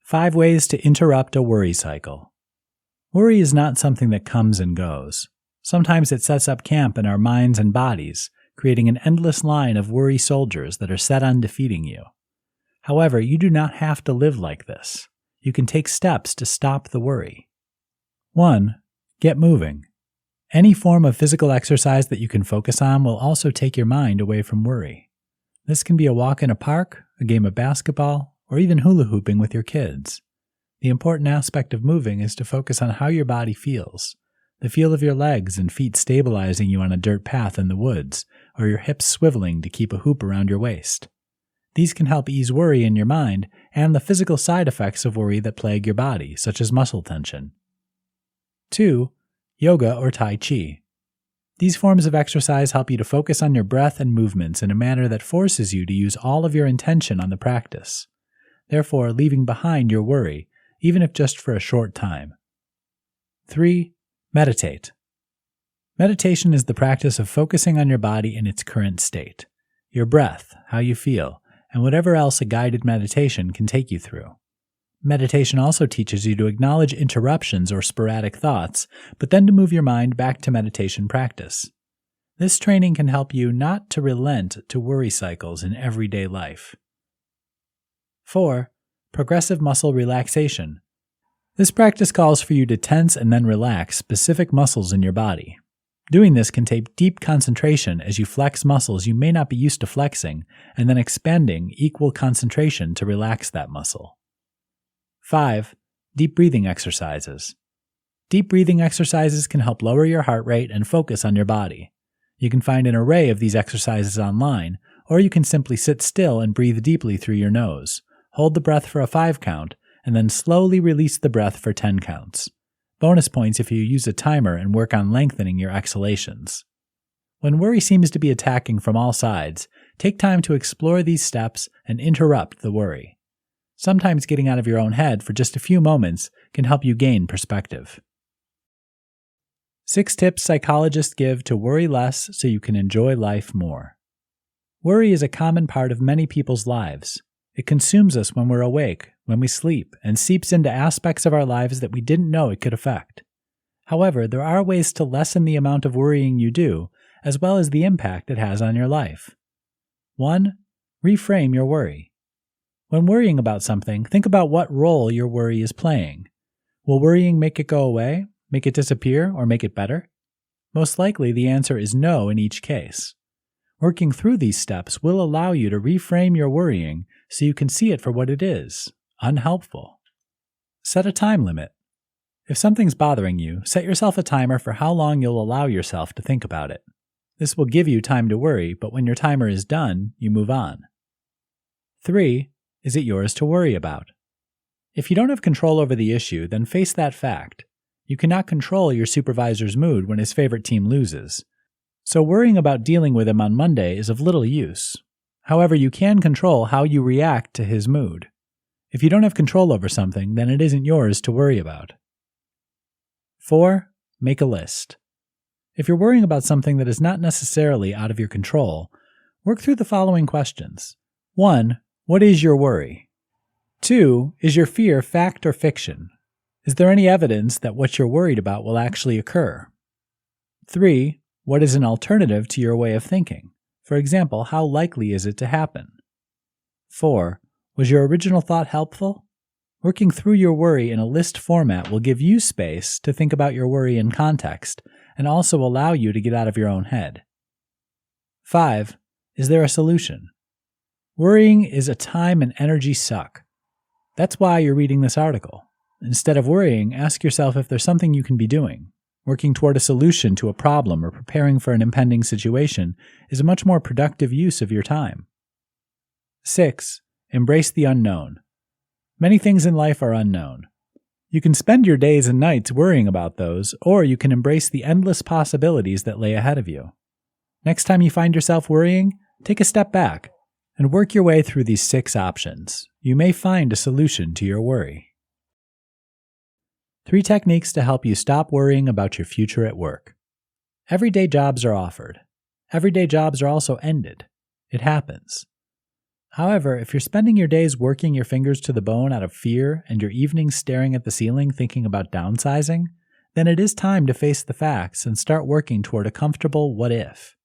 5 ways to interrupt a worry cycle. Worry is not something that comes and goes. Sometimes it sets up camp in our minds and bodies, creating an endless line of worry soldiers that are set on defeating you. However, you do not have to live like this. You can take steps to stop the worry. 1. Get moving. Any form of physical exercise that you can focus on will also take your mind away from worry. This can be a walk in a park, a game of basketball, or even hula hooping with your kids. The important aspect of moving is to focus on how your body feels. The feel of your legs and feet stabilizing you on a dirt path in the woods, or your hips swiveling to keep a hoop around your waist. These can help ease worry in your mind and the physical side effects of worry that plague your body, such as muscle tension. 2. Yoga or Tai Chi. These forms of exercise help you to focus on your breath and movements in a manner that forces you to use all of your intention on the practice, therefore leaving behind your worry, even if just for a short time. 3. Meditate. Meditation is the practice of focusing on your body in its current state, your breath, how you feel, and whatever else a guided meditation can take you through. Meditation also teaches you to acknowledge interruptions or sporadic thoughts, but then to move your mind back to meditation practice. This training can help you not to relent to worry cycles in everyday life. 4. Progressive muscle relaxation. This practice calls for you to tense and then relax specific muscles in your body. Doing this can take deep concentration as you flex muscles you may not be used to flexing, and then expending equal concentration to relax that muscle. 5. Deep breathing exercises. Deep breathing exercises can help lower your heart rate and focus on your body. You can find an array of these exercises online, or you can simply sit still and breathe deeply through your nose. Hold the breath for a 5 count, and then slowly release the breath for 10 counts. Bonus points if you use a timer and work on lengthening your exhalations. When worry seems to be attacking from all sides, take time to explore these steps and interrupt the worry. Sometimes getting out of your own head for just a few moments can help you gain perspective. 6 tips psychologists give to worry less so you can enjoy life more. Worry is a common part of many people's lives. It consumes us when we're awake, when we sleep, and seeps into aspects of our lives that we didn't know it could affect. However, there are ways to lessen the amount of worrying you do, as well as the impact it has on your life. 1. Reframe your worry. When worrying about something, think about what role your worry is playing. Will worrying make it go away, make it disappear, or make it better? Most likely the answer is no in each case. Working through these steps will allow you to reframe your worrying so you can see it for what it is, unhelpful. Set a time limit. If something's bothering you, set yourself a timer for how long you'll allow yourself to think about it. This will give you time to worry, but when your timer is done, you move on. 3. Is it yours to worry about? If you don't have control over the issue, then face that fact. You cannot control your supervisor's mood when his favorite team loses. So worrying about dealing with him on Monday is of little use. However, you can control how you react to his mood. If you don't have control over something, then it isn't yours to worry about. 4. Make a list. If you're worrying about something that is not necessarily out of your control, work through the following questions. 1. What is your worry? 2. Is your fear fact or fiction? Is there any evidence that what you're worried about will actually occur? 3. What is an alternative to your way of thinking? For example, how likely is it to happen? 4. Was your original thought helpful? Working through your worry in a list format will give you space to think about your worry in context and also allow you to get out of your own head. 5. Is there a solution? Worrying is a time and energy suck. That's why you're reading this article. Instead of worrying, ask yourself if there's something you can be doing. Working toward a solution to a problem or preparing for an impending situation is a much more productive use of your time. 6. Embrace the unknown. Many things in life are unknown. You can spend your days and nights worrying about those, or you can embrace the endless possibilities that lay ahead of you. Next time you find yourself worrying, take a step back and work your way through these 6 options. You may find a solution to your worry. 3 techniques to help you stop worrying about your future at work. Everyday jobs are offered. Everyday jobs are also ended. It happens. However, if you're spending your days working your fingers to the bone out of fear and your evenings staring at the ceiling thinking about downsizing, then it is time to face the facts and start working toward a comfortable what if.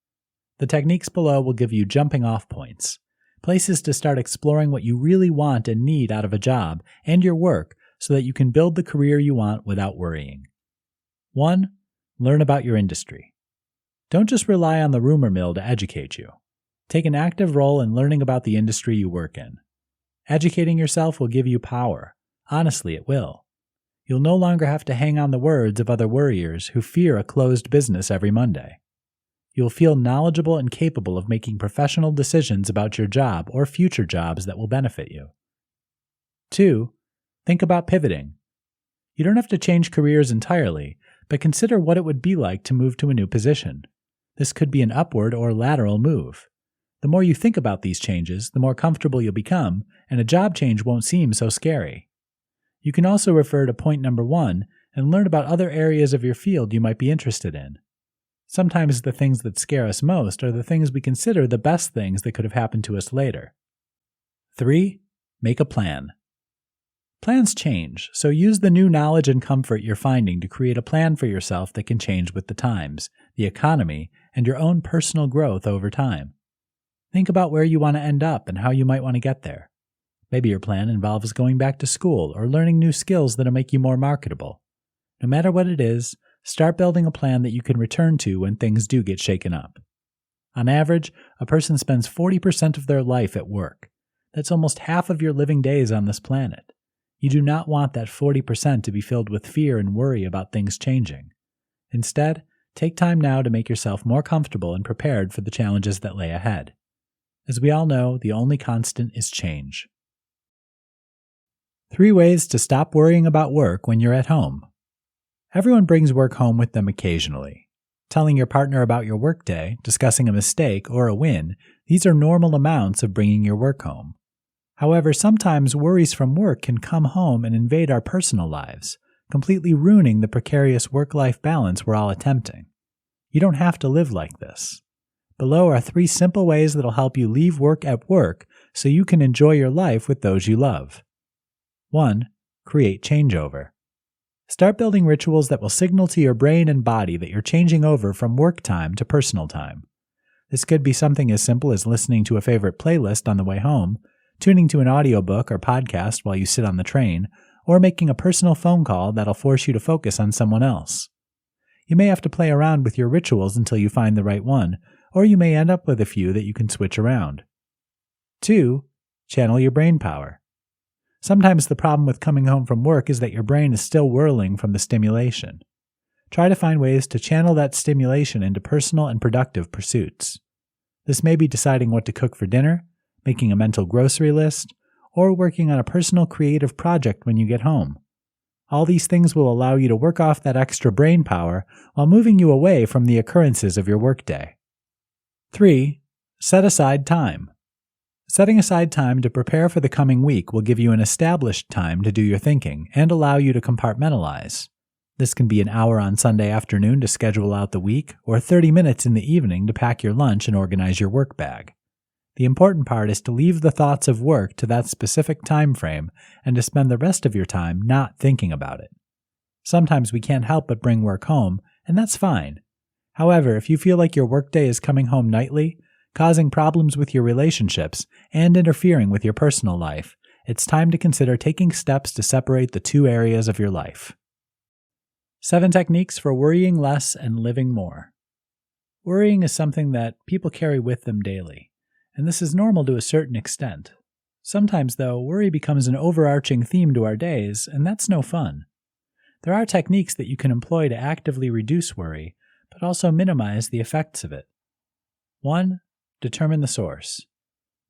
The techniques below will give you jumping off points, places to start exploring what you really want and need out of a job and your work so that you can build the career you want without worrying. 1. Learn about your industry. Don't just rely on the rumor mill to educate you. Take an active role in learning about the industry you work in. Educating yourself will give you power. Honestly, it will. You'll no longer have to hang on the words of other worriers who fear a closed business every Monday. You'll feel knowledgeable and capable of making professional decisions about your job or future jobs that will benefit you. 2. Think about pivoting. You don't have to change careers entirely, but consider what it would be like to move to a new position. This could be an upward or lateral move. The more you think about these changes, the more comfortable you'll become, and a job change won't seem so scary. You can also refer to point number 1 and learn about other areas of your field you might be interested in. Sometimes the things that scare us most are the things we consider the best things that could have happened to us later. 3. Make a plan. Plans change, so use the new knowledge and comfort you're finding to create a plan for yourself that can change with the times, the economy, and your own personal growth over time. Think about where you want to end up and how you might want to get there. Maybe your plan involves going back to school or learning new skills that'll make you more marketable. No matter what it is, start building a plan that you can return to when things do get shaken up. On average, a person spends 40% of their life at work. That's almost half of your living days on this planet. You do not want that 40% to be filled with fear and worry about things changing. Instead, take time now to make yourself more comfortable and prepared for the challenges that lay ahead. As we all know, the only constant is change. 3 ways to stop worrying about work when you're at home. Everyone brings work home with them occasionally. Telling your partner about your workday, discussing a mistake, or a win, these are normal amounts of bringing your work home. However, sometimes worries from work can come home and invade our personal lives, completely ruining the precarious work-life balance we're all attempting. You don't have to live like this. Below are 3 simple ways that'll help you leave work at work so you can enjoy your life with those you love. 1. Create changeover. Start building rituals that will signal to your brain and body that you're changing over from work time to personal time. This could be something as simple as listening to a favorite playlist on the way home, tuning to an audiobook or podcast while you sit on the train, or making a personal phone call that'll force you to focus on someone else. You may have to play around with your rituals until you find the right one, or you may end up with a few that you can switch around. 2. Channel your brain power. Sometimes the problem with coming home from work is that your brain is still whirling from the stimulation. Try to find ways to channel that stimulation into personal and productive pursuits. This may be deciding what to cook for dinner, making a mental grocery list, or working on a personal creative project when you get home. All these things will allow you to work off that extra brain power while moving you away from the occurrences of your workday. 3. Set aside time. Setting aside time to prepare for the coming week will give you an established time to do your thinking and allow you to compartmentalize. This can be an hour on Sunday afternoon to schedule out the week, or 30 minutes in the evening to pack your lunch and organize your work bag. The important part is to leave the thoughts of work to that specific time frame and to spend the rest of your time not thinking about it. Sometimes we can't help but bring work home, and that's fine. However, if you feel like your workday is coming home nightly, causing problems with your relationships, and interfering with your personal life, it's time to consider taking steps to separate the 2 areas of your life. 7 techniques for worrying less and living more. Worrying is something that people carry with them daily, and this is normal to a certain extent. Sometimes, though, worry becomes an overarching theme to our days, and that's no fun. There are techniques that you can employ to actively reduce worry, but also minimize the effects of it. 1. Determine the source.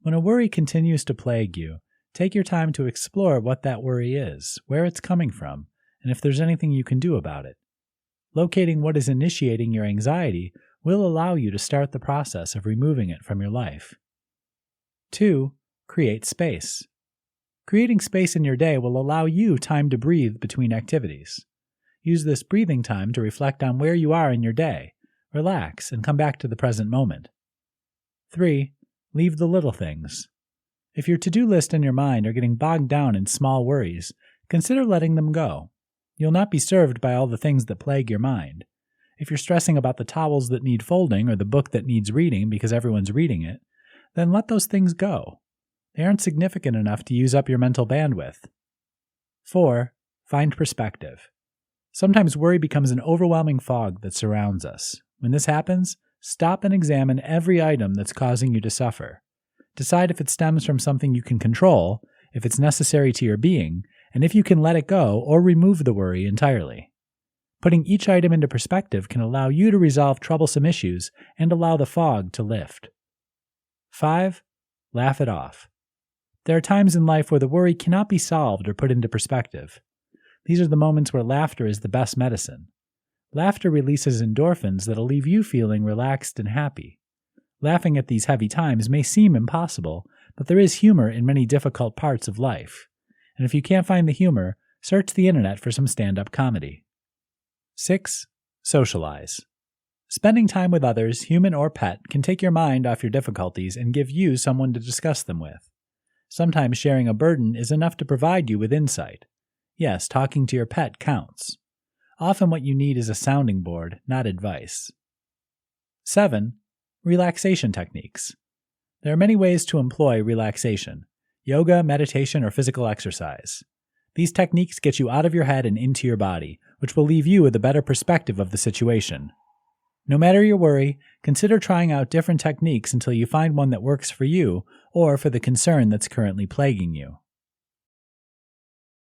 When a worry continues to plague you, take your time to explore what that worry is, where it's coming from, and if there's anything you can do about it. Locating what is initiating your anxiety will allow you to start the process of removing it from your life. 2. Create space. Creating space in your day will allow you time to breathe between activities. Use this breathing time to reflect on where you are in your day, relax, and come back to the present moment. 3. Leave the little things. If your to-do list and your mind are getting bogged down in small worries, consider letting them go. You'll not be served by all the things that plague your mind. If you're stressing about the towels that need folding or the book that needs reading because everyone's reading it, then let those things go. They aren't significant enough to use up your mental bandwidth. 4. Find perspective. Sometimes worry becomes an overwhelming fog that surrounds us. When this happens, stop and examine every item that's causing you to suffer. Decide if it stems from something you can control, if it's necessary to your being, and if you can let it go or remove the worry entirely. Putting each item into perspective can allow you to resolve troublesome issues and allow the fog to lift. 5. Laugh it off. There are times in life where the worry cannot be solved or put into perspective. These are the moments where laughter is the best medicine. Laughter releases endorphins that'll leave you feeling relaxed and happy. Laughing at these heavy times may seem impossible, but there is humor in many difficult parts of life. And if you can't find the humor, search the internet for some stand-up comedy. 6. Socialize. Spending time with others, human or pet, can take your mind off your difficulties and give you someone to discuss them with. Sometimes sharing a burden is enough to provide you with insight. Yes, talking to your pet counts. Often what you need is a sounding board, not advice. 7. Relaxation techniques. There are many ways to employ relaxation: yoga, meditation, or physical exercise. These techniques get you out of your head and into your body, which will leave you with a better perspective of the situation. No matter your worry, consider trying out different techniques until you find one that works for you or for the concern that's currently plaguing you.